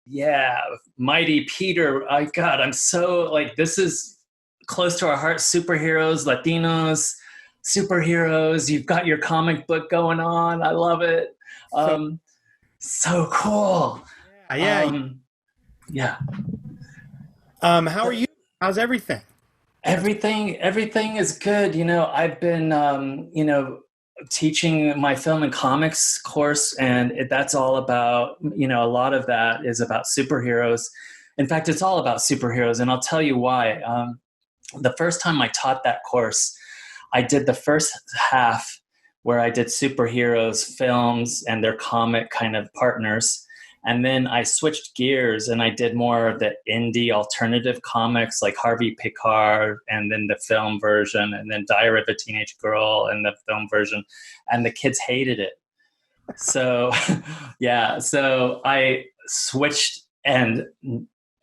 Yeah, Mighty Peter. God, I'm so like, this is close to our hearts. Superheroes, Latinos, superheroes. You've got your comic book going on. I love it. So Um, so cool. yeah. Um, yeah, How are you? How's everything? That's everything is good. I've been, teaching my film and comics course, and that's all about, a lot of that is about superheroes. In fact, it's all about superheroes, and I'll tell you why. The first time I taught that course, I did the first half where I did superheroes films and their comic kind of partners. And then I switched gears and I did more of the indie alternative comics like Harvey Picard and then the film version and then Diary of a Teenage Girl and the film version. And the kids hated it. So, yeah, so I switched and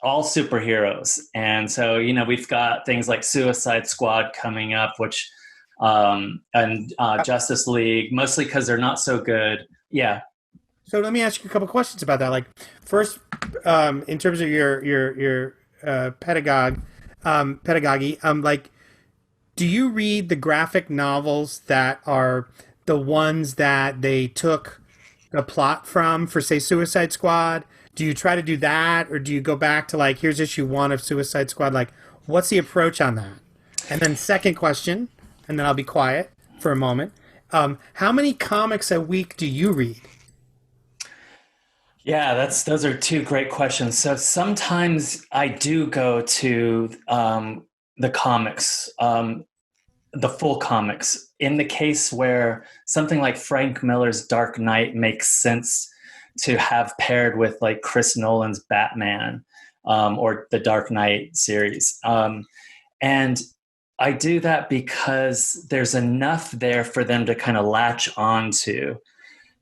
all superheroes. And so, we've got things like Suicide Squad coming up, which, and Justice League, mostly because they're not so good. Yeah. So let me ask you a couple questions about that. Like, first, in terms of your pedagogy, like, do you read the graphic novels that are the ones that they took the plot from for, say, Suicide Squad? Do you try to do that, or do you go back to like, here's issue one of Suicide Squad? Like, what's the approach on that? And then second question, and then I'll be quiet for a moment. How many comics a week do you read? Yeah, those are two great questions. So sometimes I do go to the comics, the full comics. In the case where something like Frank Miller's Dark Knight makes sense to have paired with like Chris Nolan's Batman, or the Dark Knight series. And I do that because there's enough there for them to kind of latch onto.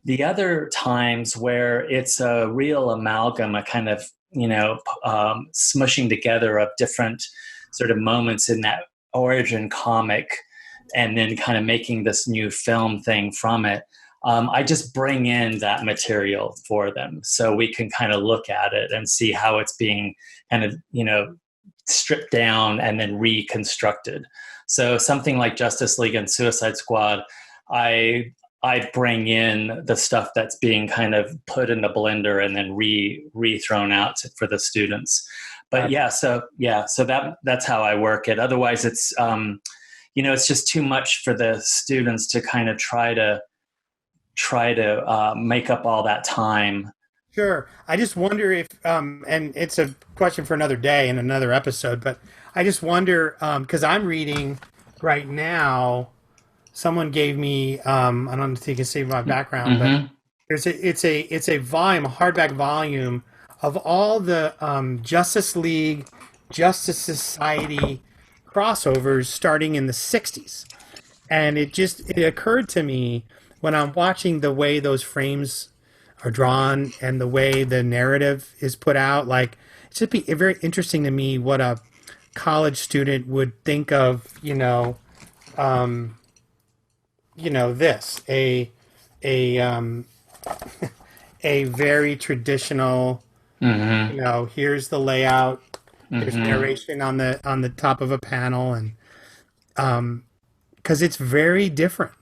The other times where it's a real amalgam, a kind of, smushing together of different sort of moments in that origin comic and then kind of making this new film thing from it. I just bring in that material for them so we can kind of look at it and see how it's being kind of, stripped down and then reconstructed. So something like Justice League and Suicide Squad, I bring in the stuff that's being kind of put in the blender and then re thrown out for the students. But so that's how I work it. Otherwise, it's it's just too much for the students to kind of try to make up all that time. Sure. I just wonder if, and it's a question for another day and another episode, but I just wonder, because I'm reading right now, someone gave me, I don't think you can see my background, but Mm-hmm. it's a volume, a hardback volume of all the Justice League, Justice Society crossovers starting in the 60s. And it occurred to me when I'm watching the way those frames are drawn and the way the narrative is put out, like it's just be very interesting to me what a college student would think of, um, this a a very traditional, Mm-hmm. here's the layout, there's Mm-hmm. narration on the top of a panel, and because it's very different,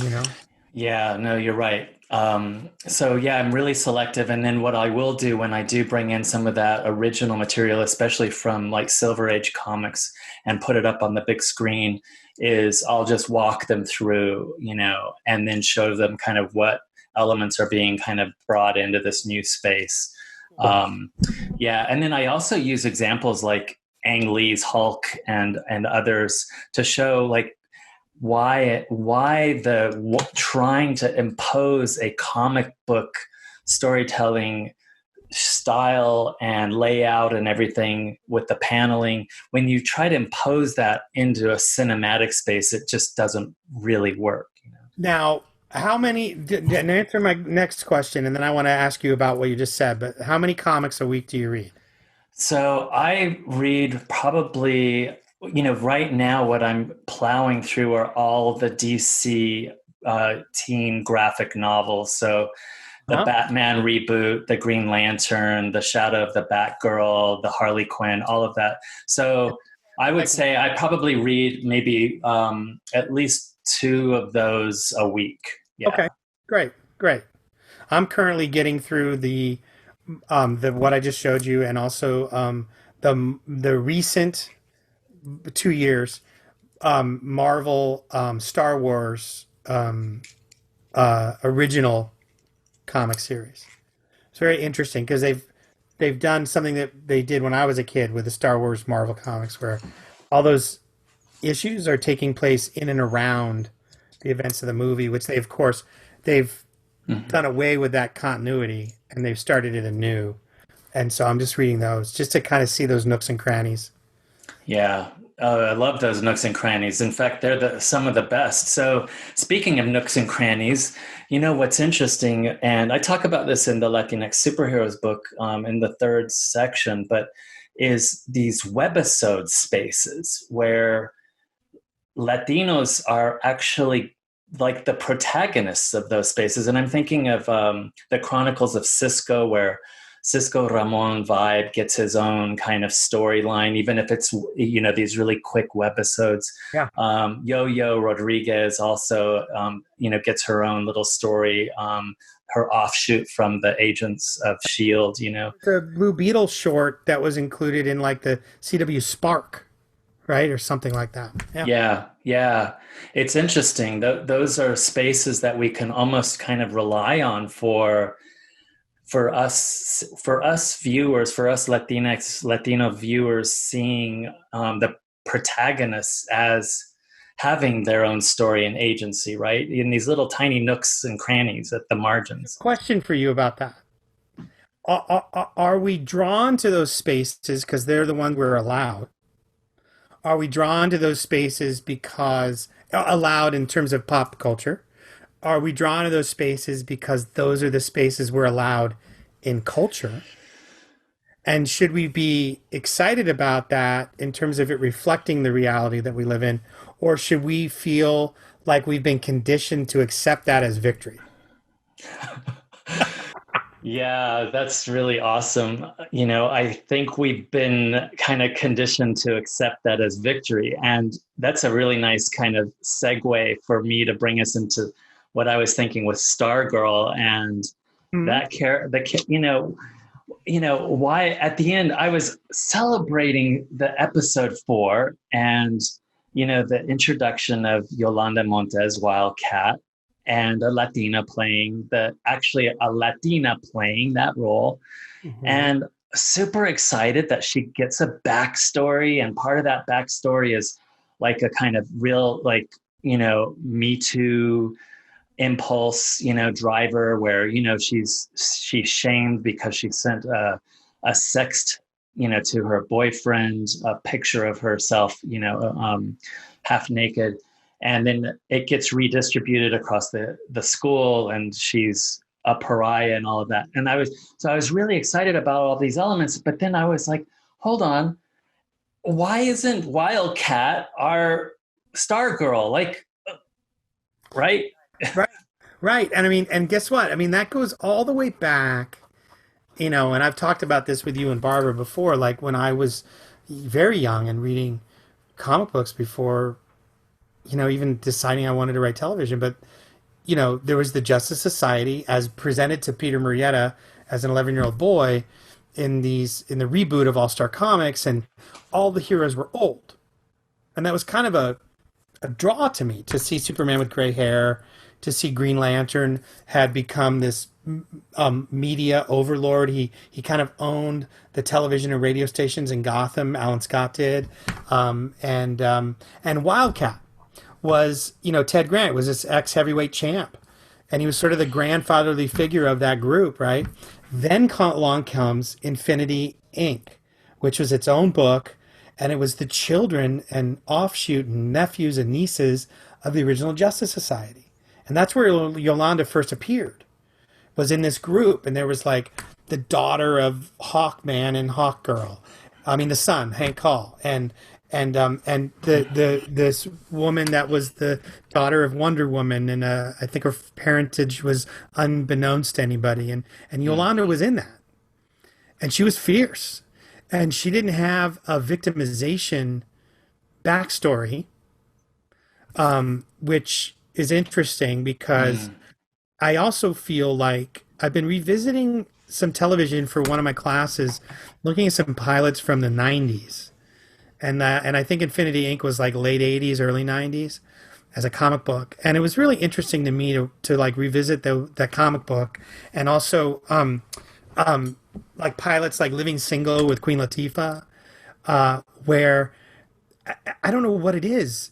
you know. Yeah, no, you're right. So yeah, I'm really selective. And then what I will do when I do bring in some of that original material, especially from like Silver Age comics, and put it up on the big screen, is I'll just walk them through, and then show them kind of what elements are being kind of brought into this new space. Cool. Um, yeah, and then I also use examples like Ang Lee's Hulk and others to show like why trying to impose a comic book storytelling style and layout and everything with the paneling, when you try to impose that into a cinematic space, it just doesn't really work. Now, how many? And answer my next question, and then I want to ask you about what you just said. But how many comics a week do you read? So I read probably, right now what I'm plowing through are all the DC teen graphic novels. So the Huh? Batman reboot, the Green Lantern, the Shadow of the Batgirl, the Harley Quinn, all of that. So I would Like, say I probably read maybe at least two of those a week. okay, Yeah. great, great. I'm currently getting through the what I just showed you, and also the recent 2 years Marvel Star Wars original comic series. It's very interesting because they've done something that they did when I was a kid with the Star Wars Marvel comics, where all those issues are taking place in and around the events of the movie, which they've Mhm. done away with that continuity and they've started it anew. And so I'm just reading those just to kind of see those nooks and crannies. Yeah. I love those nooks and crannies. In fact, they're some of the best. So, speaking of nooks and crannies, you know what's interesting, and I talk about this in the Latinx Superheroes book in the third section, but is these webisode spaces where Latinos are actually like the protagonists of those spaces. And I'm thinking of the Chronicles of Cisco, where Cisco Ramon Vibe gets his own kind of storyline, even if it's, you know, these really quick webisodes. Yeah. Yo-Yo Rodriguez also, you know, gets her own little story, her offshoot from the Agents of S.H.I.E.L.D., you know. The Blue Beetle short that was included in like the CW Spark, right? Or something like that. Yeah. Yeah, yeah. It's interesting. Those are spaces that we can almost kind of rely on for us viewers, for us Latinx Latino viewers, seeing the protagonists as having their own story and agency, right? In these little tiny nooks and crannies at the margins. Question for you about that. Are we drawn to those spaces because they're the ones we're allowed? Are we drawn to those spaces because allowed in terms of pop culture? Are we drawn to those spaces because those are the spaces we're allowed in culture? And should we be excited about that in terms of it reflecting the reality that we live in? Or should we feel like we've been conditioned to accept that as victory? Yeah, that's really awesome. You know, I think we've been kind of conditioned to accept that as victory. And that's a really nice kind of segue for me to bring us into what I was thinking with Stargirl and Hmm. that why at the end I was celebrating the episode 4 and the introduction of Yolanda Montez, Wildcat, and a Latina playing that role, Hmm. and super excited that she gets a backstory, and part of that backstory is like a kind of real, like, Me Too impulse, driver, where she's shamed because she sent a sext, to her boyfriend, a picture of herself, half naked, and then it gets redistributed across the school, and she's a pariah and all of that. And I was really excited about all these elements, but then I was like, hold on, why isn't Wildcat our Stargirl? Like, right? Right. Right. And I mean, and guess what? I mean, that goes all the way back, and I've talked about this with you and Barbara before, like when I was very young and reading comic books before, even deciding I wanted to write television. But, there was the Justice Society as presented to Peter Murrieta as an 11-year-old boy in the reboot of All Star Comics, and all the heroes were old. And that was kind of a draw to me to see Superman with gray hair, to see Green Lantern had become this media overlord. He kind of owned the television and radio stations in Gotham. Alan Scott did, and Wildcat was, Ted Grant was this ex heavyweight champ, and he was sort of the grandfatherly figure of that group, right? Then along comes Infinity Inc., which was its own book, and it was the children and offshoot and nephews and nieces of the original Justice Society. And that's where Yolanda first appeared, was in this group. And there was like the daughter of Hawkman and Hawkgirl. I mean, the son, Hank Hall. and the this woman that was the daughter of Wonder Woman, and I think her parentage was unbeknownst to anybody, and Mm. Yolanda was in that, and she was fierce, and she didn't have a victimization backstory, which is interesting because Mm. I also feel like I've been revisiting some television for one of my classes, looking at some pilots from the '90s, and I think Infinity Inc. was like late '80s, early '90s as a comic book, and it was really interesting to me to like revisit that comic book, and also like pilots like Living Single with Queen Latifah, where I don't know what it is.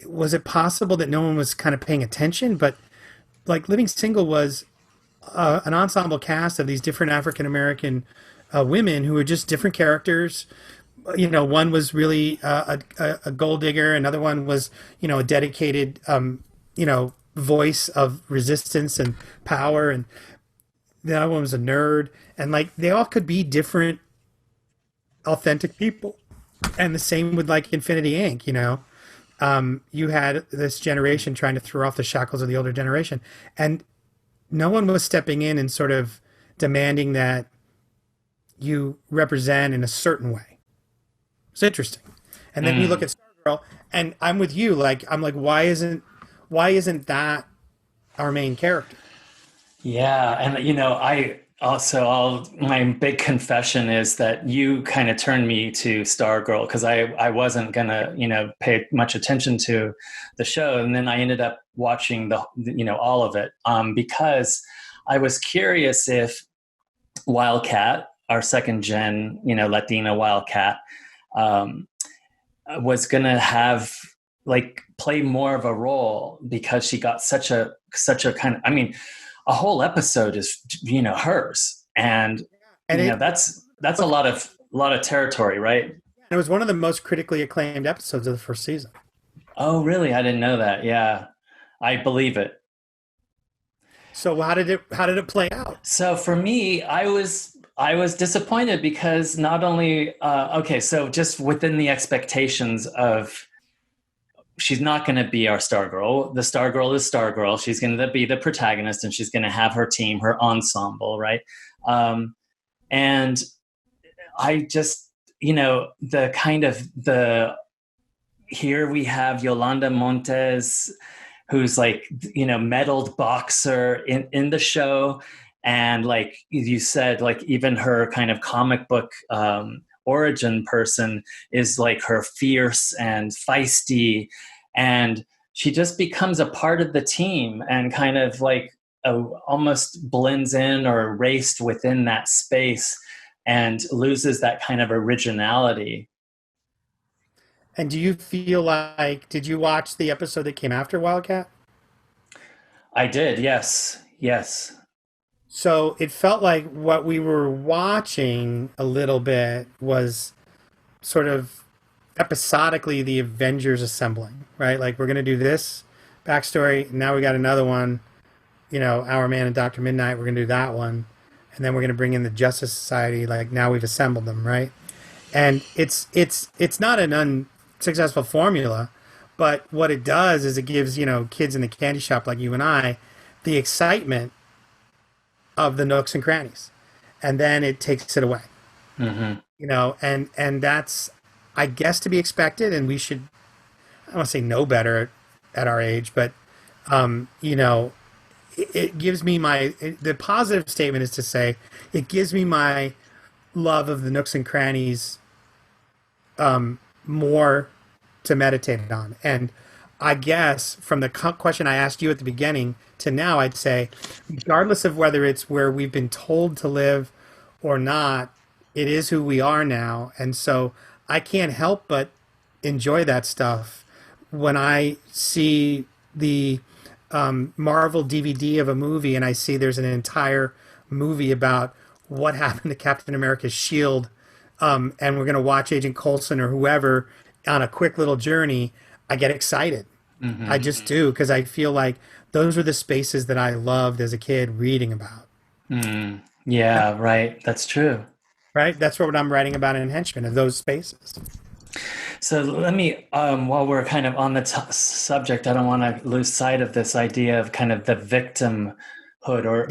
Was it possible that no one was kind of paying attention? But like Living Single was an ensemble cast of these different African American women who were just different characters. You know, one was really a gold digger, another one was, you know, a dedicated, voice of resistance and power, and the other one was a nerd, and like they all could be different, authentic people. And the same with like Infinity Inc. You know, you had this generation trying to throw off the shackles of the older generation, and no one was stepping in and sort of demanding that you represent in a certain way. It's interesting. And then you look Mm. at Stargirl, and I'm with you. Like I'm like, why isn't that our main character? Yeah, and I also I'll my big confession is that you kind of turned me to Stargirl because I wasn't gonna pay much attention to the show, and then I ended up watching all of it because I was curious if Wildcat, our second gen Latina Wildcat, um, was gonna have like play more of a role because she got such a kind of, I mean, a whole episode is hers, and And it that's a lot of territory, right? it was one of the most critically acclaimed episodes of the first season. Oh really? I didn't know that. Yeah, I believe it. So how did it play out? So for me, I was disappointed because not only okay, so just within the expectations of she's not going to be our Stargirl. The Stargirl is Stargirl. She's going to be the protagonist, and she's going to have her team, her ensemble, right? And I just, the kind of the here we have Yolanda Montez, who's like, medaled boxer in the show. And like you said, like even her kind of comic book origin person is like her fierce and feisty. And she just becomes a part of the team and kind of like almost blends in or erased within that space and loses that kind of originality. And do you feel like did you watch the episode that came after Wildcat? I did, yes, yes. So it felt like what we were watching a little bit was sort of episodically the Avengers assembling, right? Like we're gonna do this backstory. Now we got another one. You know, Our Man and Doctor Midnight. We're gonna do that one, and then we're gonna bring in the Justice Society. Like now we've assembled them, right? And it's not an unsuccessful formula, but what it does is it gives kids in the candy shop like you and I the excitement of the nooks and crannies, and then it takes it away. Hmm. And that's I guess to be expected, and we should I don't want to say know better at our age, but it gives me the positive statement is to say it gives me my love of the nooks and crannies more to meditate on. And I guess from the question I asked you at the beginning to now, I'd say, regardless of whether it's where we've been told to live or not, it is who we are now. And so I can't help but enjoy that stuff when I see the Marvel DVD of a movie and I see there's an entire movie about what happened to Captain America's shield, and we're going to watch Agent Coulson or whoever on a quick little journey. I get excited. I Hmm. just do because I feel like those were the spaces that I loved as a kid reading about. Mm. Yeah, right. That's true. Right? That's what I'm writing about in Henchman, of those spaces. So let me, while we're kind of on the subject, I don't want to lose sight of this idea of kind of the victimhood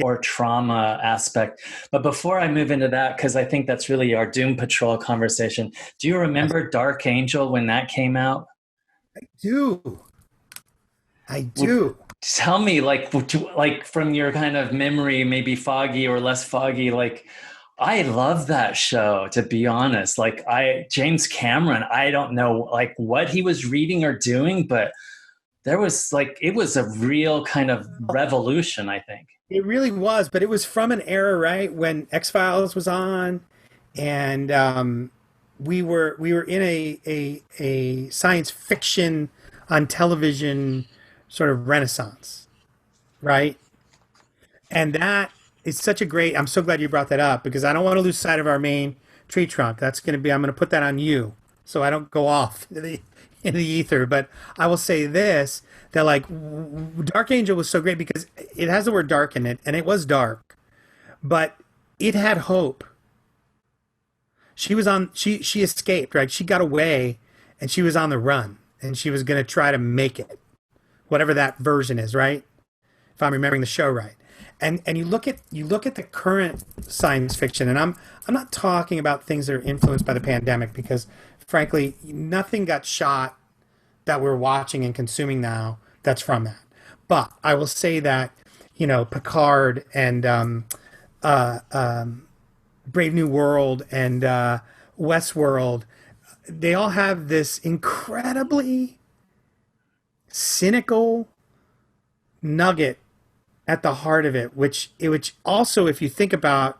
or trauma aspect. But before I move into that, because I think that's really our Doom Patrol conversation, do you Yes, remember Dark Angel when that came out? do. I Would do. tell me like from your kind of memory, maybe foggy or less foggy, like I love that show, to be honest. Like I James Cameron, I don't know like what he was reading or doing, but there was like it was a real kind of revolution, I think. It really was, but it was from an era, right, when X Files was on, and we were in a science fiction on television sort of renaissance, right? And that is such a great. I'm so glad you brought that up because I don't want to lose sight of our main tree trunk. That's going to be. I'm going to put that on you, so I don't go off in the ether. But I will say this: that like Dark Angel was so great because it has the word dark in it, and it was dark, but it had hope. She was on. She escaped, right? She got away, and she was on the run, and she was going to try to make it, whatever that version is, right? If I'm remembering the show right. And you look at the current science fiction, and I'm not talking about things that are influenced by the pandemic because frankly nothing got shot that we're watching and consuming now that's from that. But I will say that Picard and Brave New World and Westworld, they all have this incredibly cynical nugget at the heart of it, which also, if you think about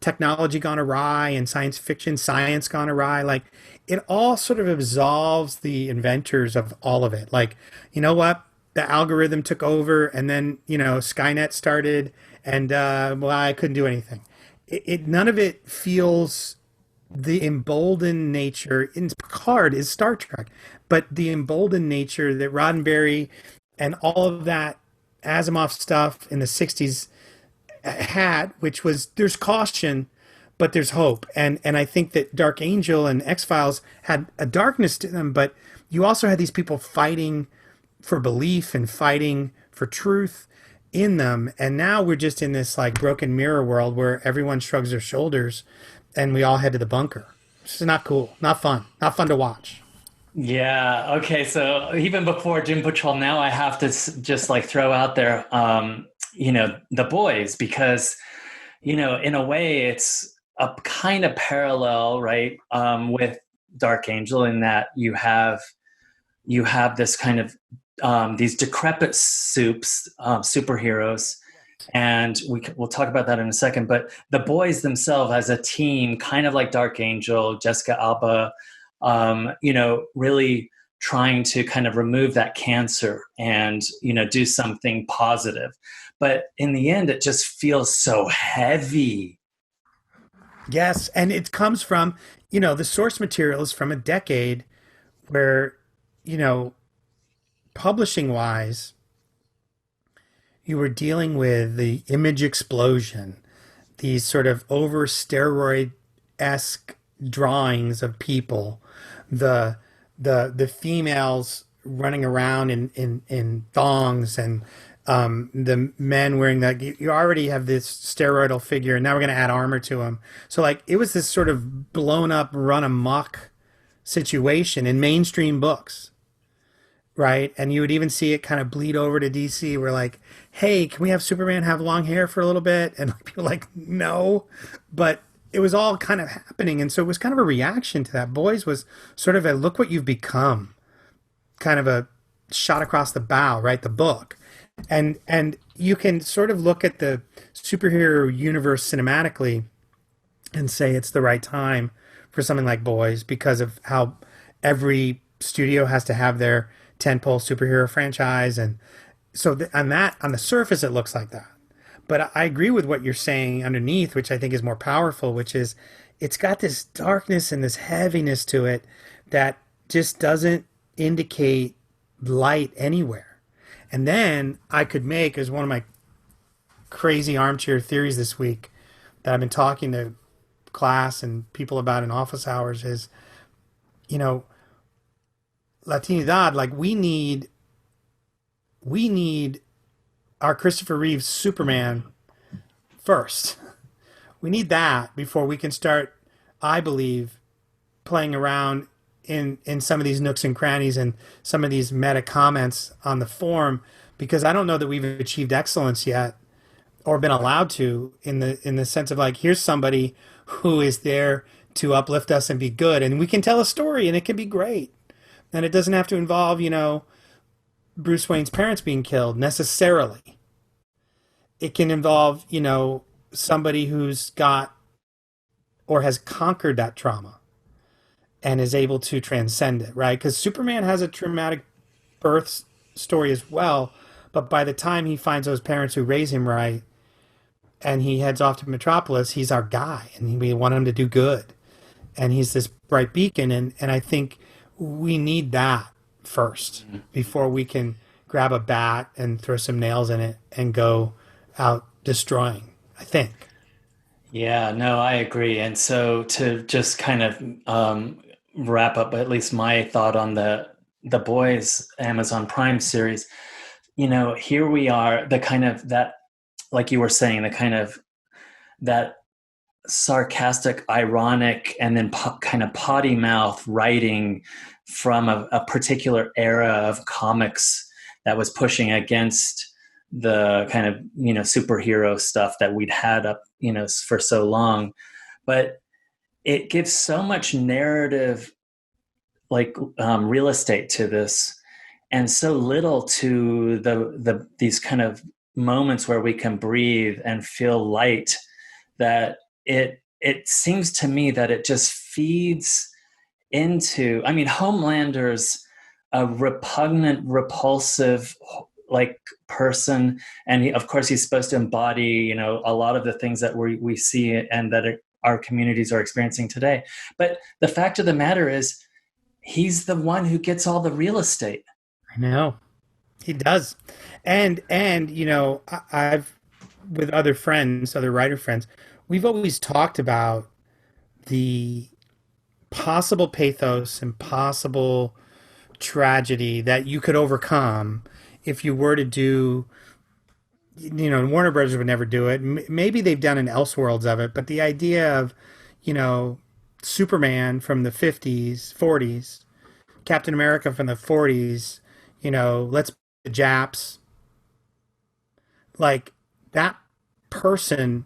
technology gone awry and science fiction, science gone awry, like it all sort of absolves the inventors of all of it. Like, you know what? The algorithm took over, and then Skynet started, and well, I couldn't do anything. None of it feels the emboldened nature. In Picard is Star Trek, but the emboldened nature that Roddenberry and all of that Asimov stuff in the 60s had, which was there's caution, but there's hope. And I think that Dark Angel and X Files had a darkness to them, but you also had these people fighting for belief and fighting for truth in them. And now we're just in this like broken mirror world where everyone shrugs their shoulders and we all head to the bunker. This is not cool, not fun to watch. Yeah. Okay. So even before Doom Patrol, now I have to just like throw out there, the boys, because, in a way it's a kind of parallel, right? With Dark Angel in that you have this kind of these decrepit superheroes, and we'll talk about that in a second. But the boys themselves, as a team, kind of like Dark Angel, Jessica Alba, really trying to kind of remove that cancer and do something positive. But in the end, it just feels so heavy. Yes, and it comes from, the source material is from a decade where, you know, publishing wise, you were dealing with the image explosion, these sort of over steroid esque drawings of people, the the females running around in thongs, and the men wearing that. You already have this steroidal figure, and now we're going to add armor to him. So like it was this sort of blown up, run amok situation in mainstream books, right? And you would even see it kind of bleed over to DC, where like, hey, can we have Superman have long hair for a little bit? And people were like, no, but it was all kind of happening, and so it was kind of a reaction to that. Boys was sort of a look what you've become, kind of a shot across the bow, right? The book, and you can sort of look at the superhero universe cinematically and say it's the right time for something like Boys because of how every studio has to have their tentpole superhero franchise, and so on the surface it looks like that. But I agree with what you're saying underneath, which I think is more powerful, which is it's got this darkness and this heaviness to it that just doesn't indicate light anywhere. And then I could make, as one of my crazy armchair theories this week that I've been talking to class and people about in office hours, is, you know, Latinidad, like we need our Christopher Reeves Superman first. We need that before we can start, I believe, playing around in some of these nooks and crannies and some of these meta comments on the forum, because I don't know that we've achieved excellence yet or been allowed to, in the sense of like, here's somebody who is there to uplift us and be good, and we can tell a story and it can be great, and it doesn't have to involve, you know, Bruce Wayne's parents being killed necessarily. It can involve, you know, somebody who's got or has conquered that trauma and is able to transcend it, right? Because Superman has a traumatic birth story as well, but by the time he finds those parents who raise him right and he heads off to Metropolis, he's our guy and we want him to do good. And he's this bright beacon. And I think we need that first before we can grab a bat and throw some nails in it and go out destroying, I think. Yeah, no, I agree. And so to just kind of wrap up at least my thought on the Boys Amazon Prime series, you know, here we are, the kind of that, like you were saying, the kind of that sarcastic, ironic, and then kind of potty mouth writing from a particular era of comics that was pushing against the kind of, you know, superhero stuff that we'd had up, you know, for so long. But it gives so much narrative, like real estate to this, and so little to these kind of moments where we can breathe and feel light, that it seems to me that it just feeds into, I mean, Homelander's a repugnant, repulsive, like person, and of course he's supposed to embody, you know, a lot of the things that we see and that our communities are experiencing today. But the fact of the matter is, he's the one who gets all the real estate. I know. He does. And you know, I've with other friends, other writer friends, we've always talked about the possible pathos and possible tragedy that you could overcome if you were to do, you know, Warner Brothers would never do it. Maybe they've done an Elseworlds of it, but the idea of, you know, Superman from the 50s, 40s, Captain America from the 40s, you know, let's the Japs, like that person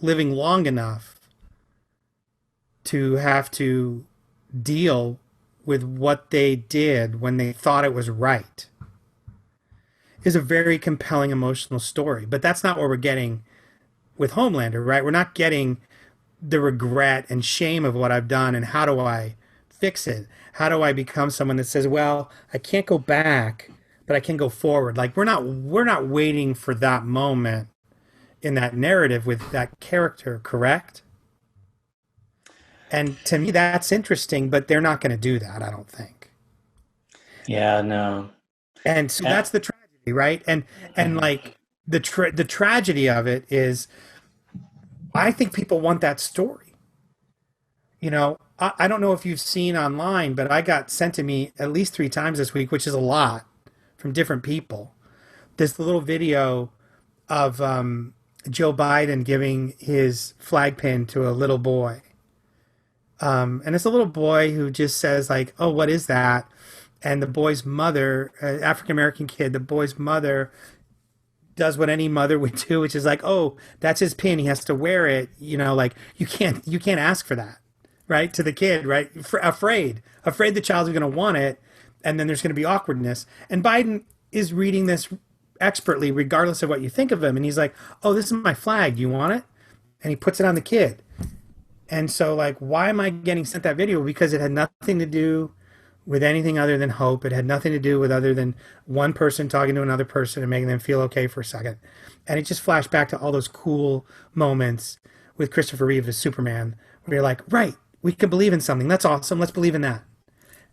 living long enough to have to deal with what they did when they thought it was right is a very compelling emotional story. But that's not what we're getting with Homelander, right? We're not getting the regret and shame of what I've done and how do I fix it? How do I become someone that says, well, I can't go back, but I can go forward. Like we're not waiting for that moment in that narrative with that character, correct? And to me, that's interesting, but they're not going to do that, I don't think. Yeah, no. And so Uh, that's the tragedy, right? And like the tragedy of it is, I think people want that story. You know, I don't know if you've seen online, but I got sent to me at least 3 times this week, which is a lot from different people. This little video of Joe Biden giving his flag pin to a little boy. And it's a little boy who just says like, "Oh, what is that?" And the boy's mother, African American kid, the boy's mother does what any mother would do, which is like, "Oh, that's his pin. He has to wear it." You know, like you can't ask for that, right? To the kid, right? Afraid the child's going to want it, and then there's going to be awkwardness. And Biden is reading this expertly, regardless of what you think of him, and he's like, "Oh, this is my flag. Do you want it?" And he puts it on the kid. And so, like, why am I getting sent that video? Because it had nothing to do with anything other than hope. It had nothing to do with other than one person talking to another person and making them feel okay for a second. And it just flashed back to all those cool moments with Christopher Reeve as Superman, where you're like, right, we can believe in something. That's awesome. Let's believe in that.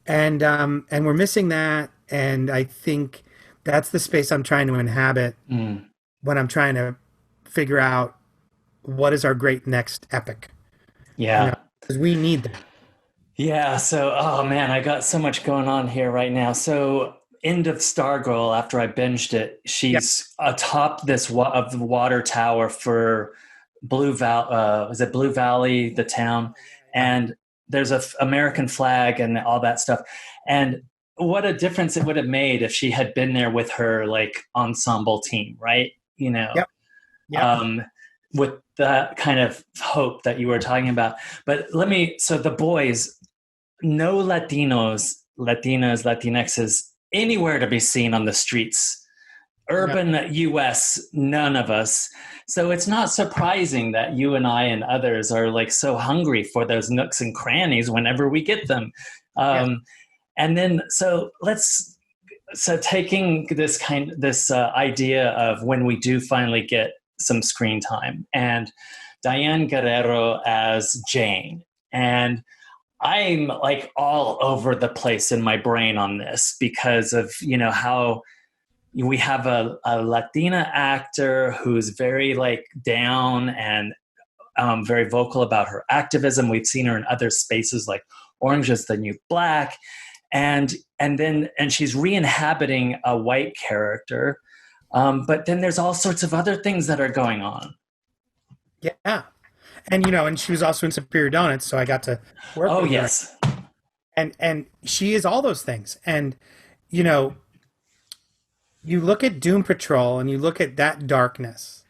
And we're missing that. And I think that's the space I'm trying to inhabit when I'm trying to figure out what is our great next epic. You know, yeah. because we need that. Yeah, so oh man, I got so much going on here right now. So end of Stargirl, after I binged it, Yeah. she's atop this of the water tower for Blue Val is it Blue Valley, the town? Oh yeah, yeah. And there's a American flag and all that stuff. And what a difference it would have made if she had been there with her like ensemble team, right? Yep. Yep. Um, with that kind of hope that you were talking about. But so the boys, no Latinos, Latinxes anywhere to be seen on the streets. No. Urban US, none of us. So it's not surprising that you and I and others are like so hungry for those nooks and crannies whenever we get them. Yes. Um, and then so taking this idea of when we do finally get some screen time and Diane Guerrero as Jane, and I'm like all over the place in my brain on this because of how we have a Latina actor who's very like down and very vocal about her activism. We've seen her in other spaces like Orange is the New Black, and she's re-inhabiting a white character. But then there's all sorts of other things that are going on. Yeah. And and she was also in Superior Donuts, so I got to work Oh with her. yes, And she is all those things. And you know, you look at Doom Patrol and you look at that darkness,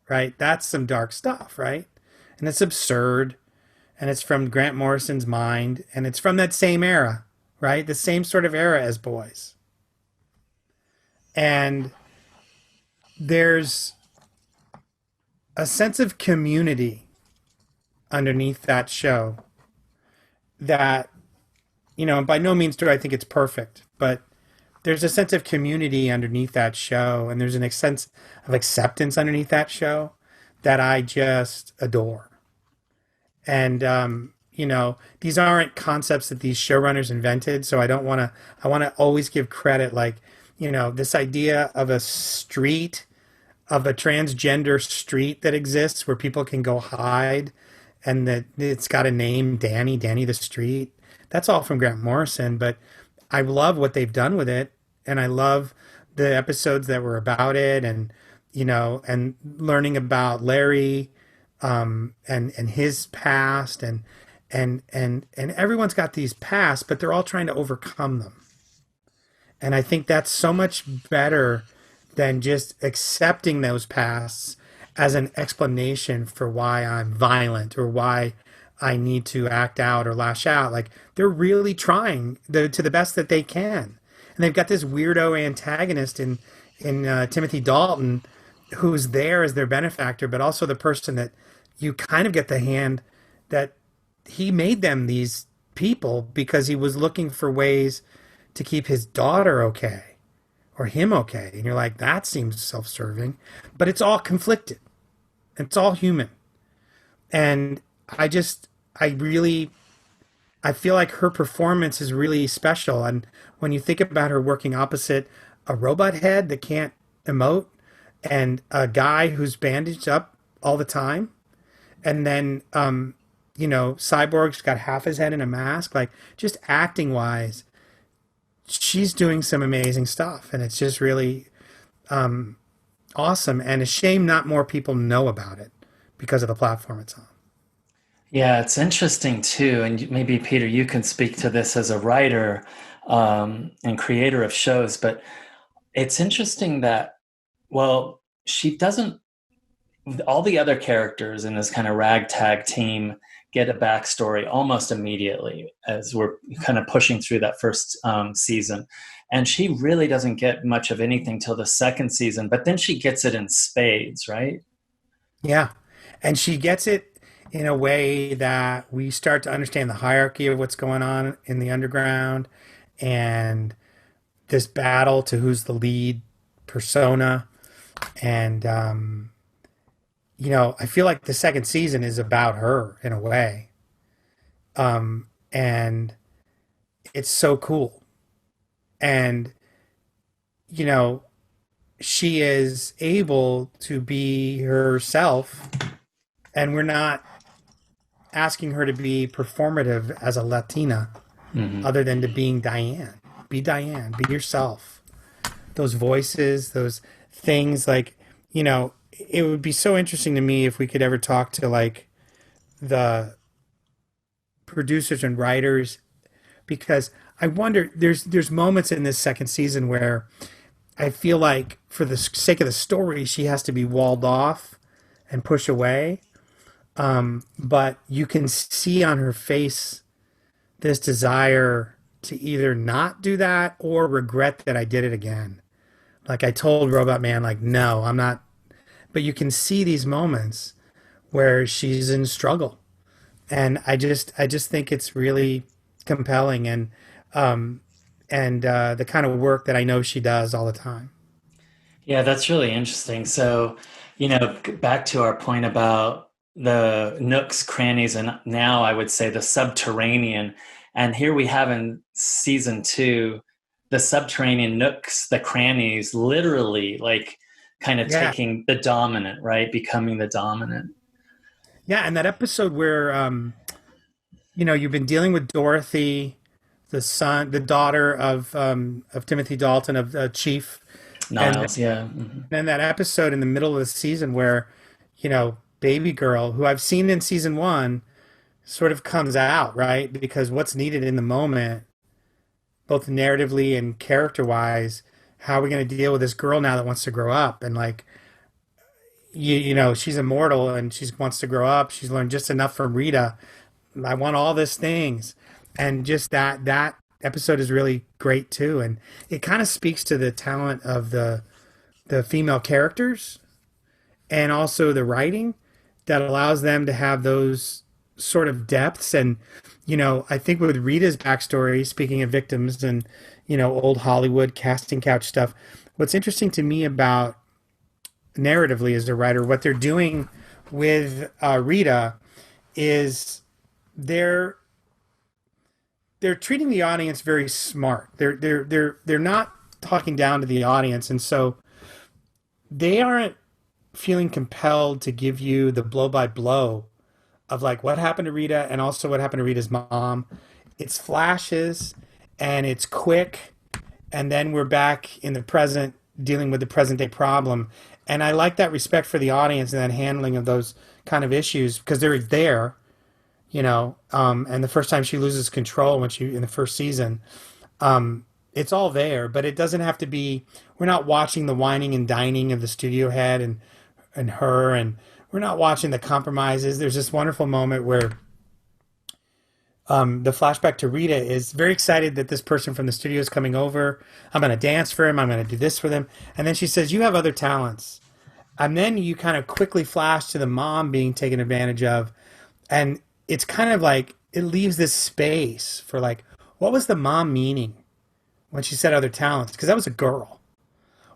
right? That's some dark stuff, right? And it's absurd, and it's from Grant Morrison's mind, and it's from that same era, right? The same sort of era as Boys. And there's a sense of community underneath that show that, by no means do I think it's perfect, but there's a sense of community underneath that show, and there's a sense of acceptance underneath that show that I just adore. And these aren't concepts that these showrunners invented, so I don't want to. I want to always give credit, like this idea of a street, of a transgender street that exists where people can go hide, and that it's got a name, Danny the Street. That's all from Grant Morrison, but I love what they've done with it, and I love the episodes that were about it, and and learning about Larry, and his past, and everyone's got these pasts, but they're all trying to overcome them. And I think that's so much better than just accepting those pasts as an explanation for why I'm violent or why I need to act out or lash out. Like they're really trying to the best that they can, and they've got this weirdo antagonist in Timothy Dalton, who's there as their benefactor, but also the person that you kind of get the hand that he made them these people because he was looking for ways to keep his daughter okay or him okay. And you're like, that seems self serving, but it's all conflicted. It's all human. And I really, I feel like her performance is really special. And when you think about her working opposite a robot head that can't emote and a guy who's bandaged up all the time, and then, Cyborg's got half his head in a mask, like just acting wise, she's doing some amazing stuff. And it's just really awesome, and a shame not more people know about it because of the platform it's on. yeah, it's interesting too, and maybe Peter, you can speak to this as a writer and creator of shows, but it's interesting that she doesn't. All the other characters in this kind of ragtag team get a backstory almost immediately as we're kind of pushing through that first season. And she really doesn't get much of anything till the second season, but then she gets it in spades, right? Yeah. And she gets it in a way that we start to understand the hierarchy of what's going on in the underground, and this battle to who's the lead persona. And, I feel like the second season is about her in a way. And it's so cool. And, you know, she is able to be herself, and we're not asking her to be performative as a Latina, Hmm. other than to being Diane. Be Diane. Be yourself. Those voices, those things, like, it would be so interesting to me if we could ever talk to like the producers and writers, because I wonder, there's moments in this second season where I feel like for the sake of the story she has to be walled off and pushed away, but you can see on her face this desire to either not do that or regret that I did it again. Like I told Robot Man, like, no, I'm not. But you can see these moments where she's in struggle, and I just think it's really compelling, and the kind of work that I know she does all the time. Yeah, that's really interesting. So, back to our point about the nooks, crannies, and now I would say the subterranean. And here we have in season two, the subterranean nooks, the crannies, literally like kind of Yeah, taking the dominant, right? Becoming the dominant. yeah, and that episode where you've been dealing with Dorothy, the daughter of Timothy Dalton, of Chief, and Niles, yeah. Hmm. then that episode in the middle of the season where, baby girl, who I've seen in season one, sort of comes out, right? Because what's needed in the moment, both narratively and character wise, how are we going to deal with this girl now that wants to grow up? And like, she's immortal and she wants to grow up. She's learned just enough from Rita. I want all these things. And just that episode is really great too. And it kind of speaks to the talent of the female characters and also the writing that allows them to have those sort of depths. And I think with Rita's backstory, speaking of victims and old Hollywood casting couch stuff, what's interesting to me about narratively as a writer, what they're doing with Rita is they're they're treating the audience very smart. They're not talking down to the audience, and so they aren't feeling compelled to give you the blow by blow of like what happened to Rita and also what happened to Rita's mom. It's flashes and it's quick, and then we're back in the present dealing with the present day problem. And I like that respect for the audience and that handling of those kind of issues because they're there, and the first time she loses control when she in the first season, it's all there, but it doesn't have to be. We're not watching the whining and dining of the studio head and her, and we're not watching the compromises. There's this wonderful moment where the flashback to Rita is very excited that this person from the studio is coming over. I'm going to dance for him. I'm going to do this for them. And then she says, "You have other talents." And then you kind of quickly flash to the mom being taken advantage of. And it's kind of like it leaves this space for like, what was the mom meaning when she said other talents? Because that was a girl.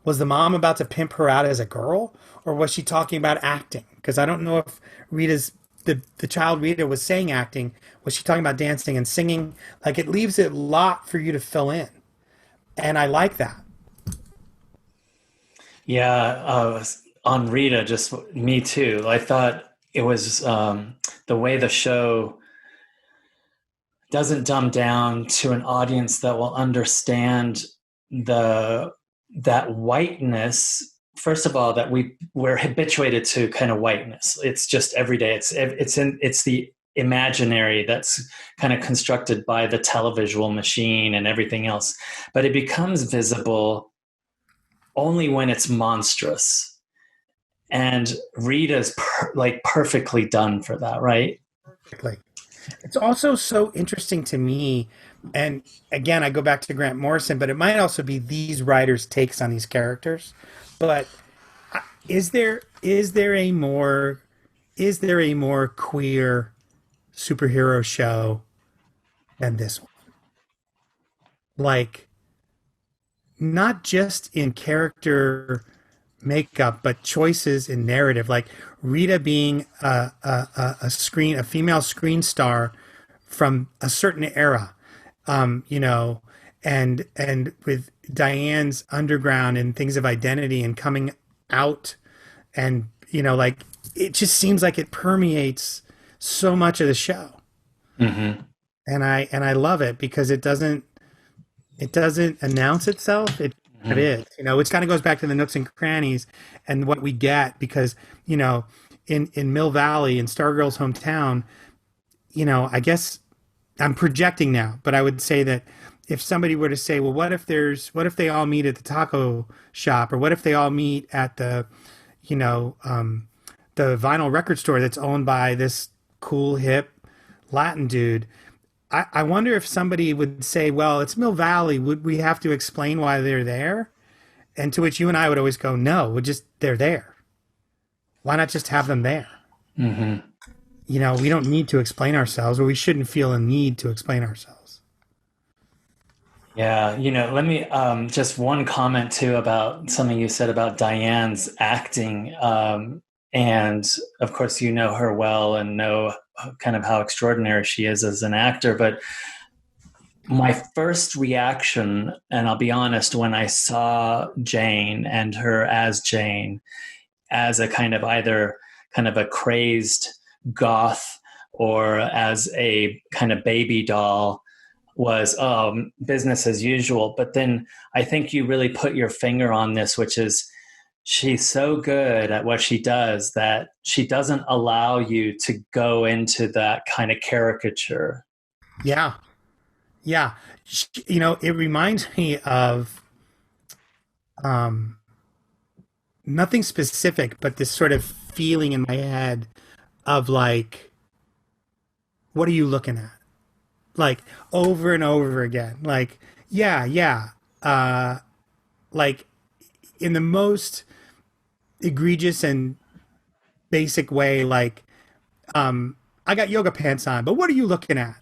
Was the mom about to pimp her out as a girl? Or was she talking about acting? Because I don't know if the child Rita was saying acting. Was she talking about dancing and singing? Like it leaves a lot for you to fill in. And I like that. Yeah, on Rita, just me too. I thought it was the way the show doesn't dumb down to an audience that will understand the that whiteness. First of all, that we're habituated to kind of whiteness. It's just every day. It's the imaginary that's kind of constructed by the televisual machine and everything else, but it becomes visible only when it's monstrous. And Rita's like perfectly done for that, right? Perfectly. It's also so interesting to me, and again, I go back to Grant Morrison, but it might also be these writers' takes on these characters. But is there a more queer superhero show than this one? Like not just in character makeup, but choices in narrative. Like Rita being a female screen star from a certain era, you know, and with Diane's underground and things of identity and coming out, and like it just seems like it permeates so much of the show. Hmm. And I love it because it doesn't announce itself. It Hmm. is. It kind of goes back to the nooks and crannies and what we get because, in Mill Valley, in Stargirl's hometown, I guess I'm projecting now, but I would say that if somebody were to say, well, what if they all meet at the taco shop, or what if they all meet at you know, um, the vinyl record store that's owned by this cool hip Latin dude. I wonder if somebody would say, well, it's Mill Valley. Would we have to explain why they're there? And to which you and I would always go, no, they're there. Why not just have them there? Hmm. We don't need to explain ourselves, or we shouldn't feel a need to explain ourselves. Yeah, let me just one comment too about something you said about Diane's acting. And of course, you know her well and know kind of how extraordinary she is as an actor. But my first reaction, and I'll be honest, when I saw Jane and her as Jane, as a kind of either kind of a crazed goth or as a kind of baby doll, was business as usual. But then I think you really put your finger on this, which is she's so good at what she does that she doesn't allow you to go into that kind of caricature. Yeah. Yeah. It reminds me of um, nothing specific, but this sort of feeling in my head of like, what are you looking at? Like over and over again. Like, yeah, yeah. Uh, like in the most egregious and basic way, like, I got yoga pants on, but what are you looking at?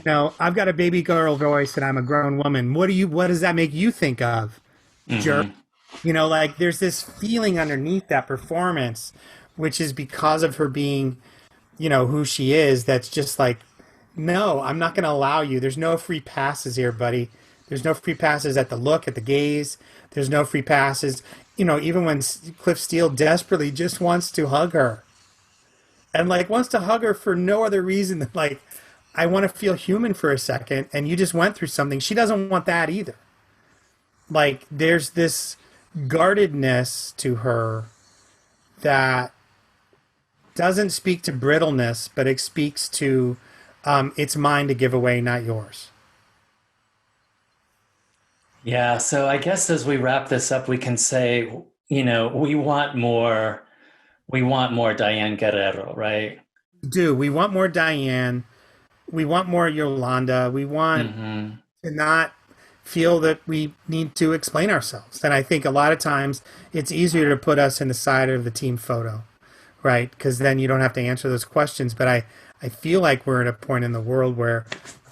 I've got a baby girl voice and I'm a grown woman. What does that make you think of? Jerk. Hmm. Like there's this feeling underneath that performance, which is because of her being, who she is, that's just like, no, I'm not going to allow you. There's no free passes here, buddy. There's no free passes at the look, at the gaze. There's no free passes. Even when Cliff Steele desperately just wants to hug her and like wants to hug her for no other reason than like, I want to feel human for a second. And you just went through something. She doesn't want that either. Like there's this guardedness to her that doesn't speak to brittleness, but it speaks to it's mine to give away, not yours. Yeah, so I guess as we wrap this up, we can say, we want more Diane Guerrero, right? Do we want more Diane? We want more Yolanda. We want Hmm. to not feel that we need to explain ourselves. And I think a lot of times it's easier to put us in the side of the team photo, right? Because then you don't have to answer those questions. But I feel like we're at a point in the world where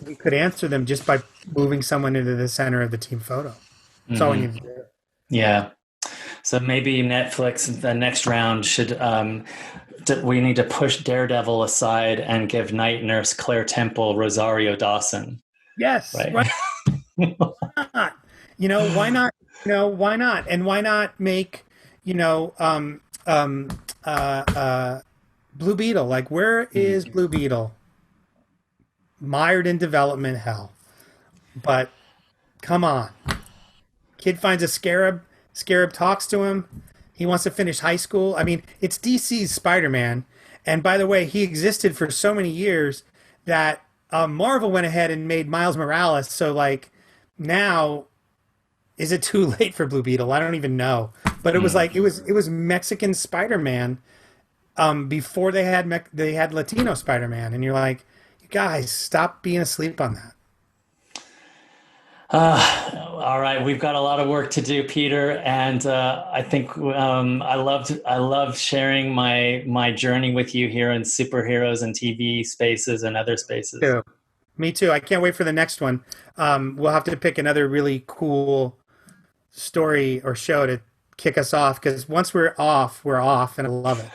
we could answer them just by moving someone into the center of the team photo. That's all we Hmm. need to do. Yeah. So maybe Netflix, the next round should, we need to push Daredevil aside and give Night Nurse Claire Temple Rosario Dawson, Yes, right? why not? Why not? Why not? And why not make, you know, um, um, Blue Beetle? Like, where is Mhm. Blue Beetle? Mired in development hell. But come on. Kid finds a scarab. Scarab talks to him. He wants to finish high school. I mean, it's DC's Spider Man. And by the way, he existed for so many years that Marvel went ahead and made Miles Morales. So, like, now is it too late for Blue Beetle? I don't even know. But it was Mm. like it was Mexican Spider Man before they had Latino Spider Man, and you're like, you guys, stop being asleep on that. All right, we've got a lot of work to do, Peter, and I think I loved sharing my journey with you here in superheroes and TV spaces and other spaces. Too. Me too. I can't wait for the next one. We'll have to pick another really cool story or show to kick us off because once we're off, and I love it.